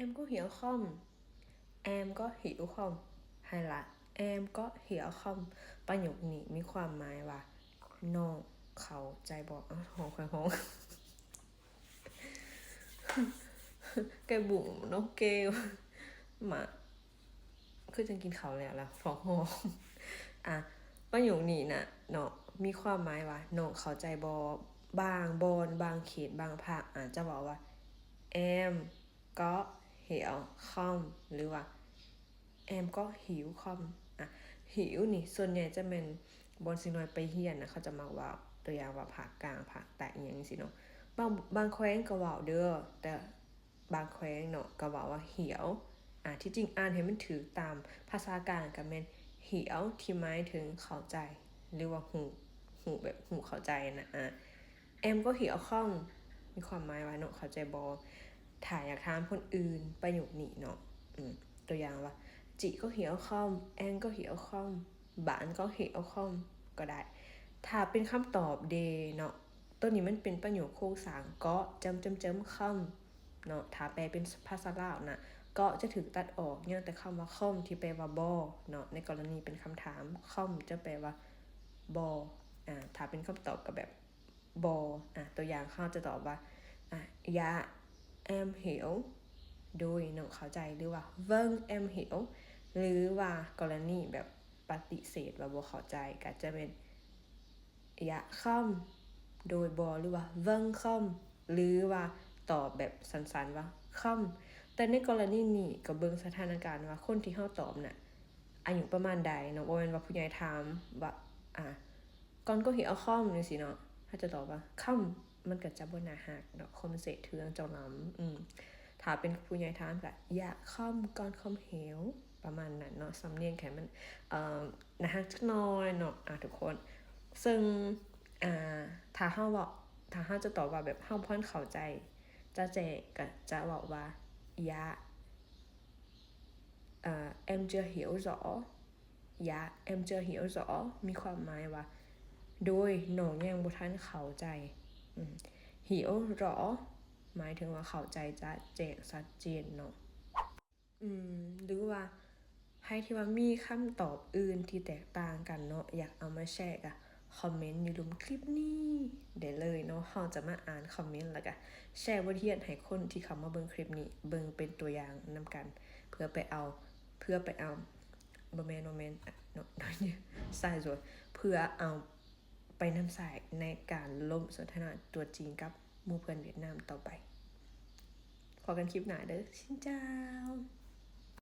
em có hiểu không emก็หิว không hay là em có hiểu không ประโยคนี้มีความหมายว่าน้องเข้าใจบอกของใครของแกบุ๋มน้องเกลมาคือจะกินเขาแล้วล่ะท้องหอมอ่ะประโยคนี้น่ะเนาะมีความหมายว่าน้องเข้าใจบางบอนบางเขตบางภาคอาจจะบอกว่า em có hiểu không หรือว่า em có hiểu không อ่ะหิวนี่ส่วนใหญ่จะเป็นบนสิน้อยไปเฮียนนะเขาจะมาว่าตัวอย่างว่าภาคกลางภาคใต้อย่างนี้สิเนาะบางแคว้นก็ว่าเด้อแต่บางแคว้นเนาะก็ว่าว่าเหี่ยวที่จริงอ่านให้มันถือตามภาษากลางก็แม่นเหี่ยวที่หมายถึงเข้าใจหรือว่าหูแบบหูเข้าใจนะแอมก็เหี่ยวข้องมีความหมายว่าเนาะเข้าใจบ่ถ้าอยากถามคนอื่นประโยคนี้เนาะตัวอย่างว่าchị có hiểu không em có hiểu không bạn có hiểu không ก็ได้ถ้าเป็นคำตอบเดเนาะตัวนี้มันเป็นประโยคโครงสร้างก็จำคำเนาะถ้าแปลเป็นภาษาลาวนะก็จะถูกตัดออกเนี่ยแต่คำว่าค่อมที่แปลว่าบ่เนาะในกรณีเป็นคำถามค่อมจะแปลว่าบ่ถ้าเป็นคำตอบก็แบบบ่ตัวอย่างเขาจะตอบว่าdạ em hiểu โดยน้องเข้าใจหรือว่า vâng em hiểu หรือว่ากรณีแบบปฏิเสธว่าบ่เข้าใจก็จะเป็น dạ không โดยบ่หรือว่า vâng không หรือว่าตอบแบบสั้นๆว่า không แต่ในกรณีนี้ก็เบิ่งสถานการณ์ว่าคนที่เฮาตอบน่ะอายุประมาณใดเนาะบ่แม่นว่าผู้ใหญ่ถามว่าก่อนก็hiểu không จังซี่เนาะถ้าจะตอบว่า không มันก็จะบ่น่าฮักเนาะคอมเซ็ตเทืองเจ้าน้ำถ้าเป็นผู้ใหญ่ถามก็อย่าค่อมก่อนคอมเหวประมาณนั้นเนาะสำเนียงแค่มันนะฮะจักหน่อยเนาะทุกคนซึ่งถ้าเฮาจะตอบว่าแบบเฮาบ่เข้าใจจะแจก็จะบอกว่าอย่าem chưa hiểu rõ dạ em chưa hiểu rõ มีความหมายว่าโดยน้องยังบ่ทันเข้าใจhiểu rõ หมายถึงว่าเข้าใจจะแจ้งชัดเจนเนาะหรือว่าให้ที่ว่ามีคำตอบอื่นที่แตกต่างกันเนาะอยากเอามาแชร์ก็คอมเมนต์อยู่หลุมคลิปนี้ได้เลยเนาะเราจะมาอ่านคอมเมนต์แล้วก็แชร์บทเรียนให้คนที่เข้ามาเบิ่งคลิปนี้เบิ่งเป็นตัวอย่างนำกันเพื่อไปเอาบ่แม่นเนาะใส่ส่วนเพื่อเอาไปนำใส่ในการล่มสนทนาตัวจริงกับหมู่เพื่อนเวียดนามต่อไปพอกันคลิปหน้าเด้อชินเจ้า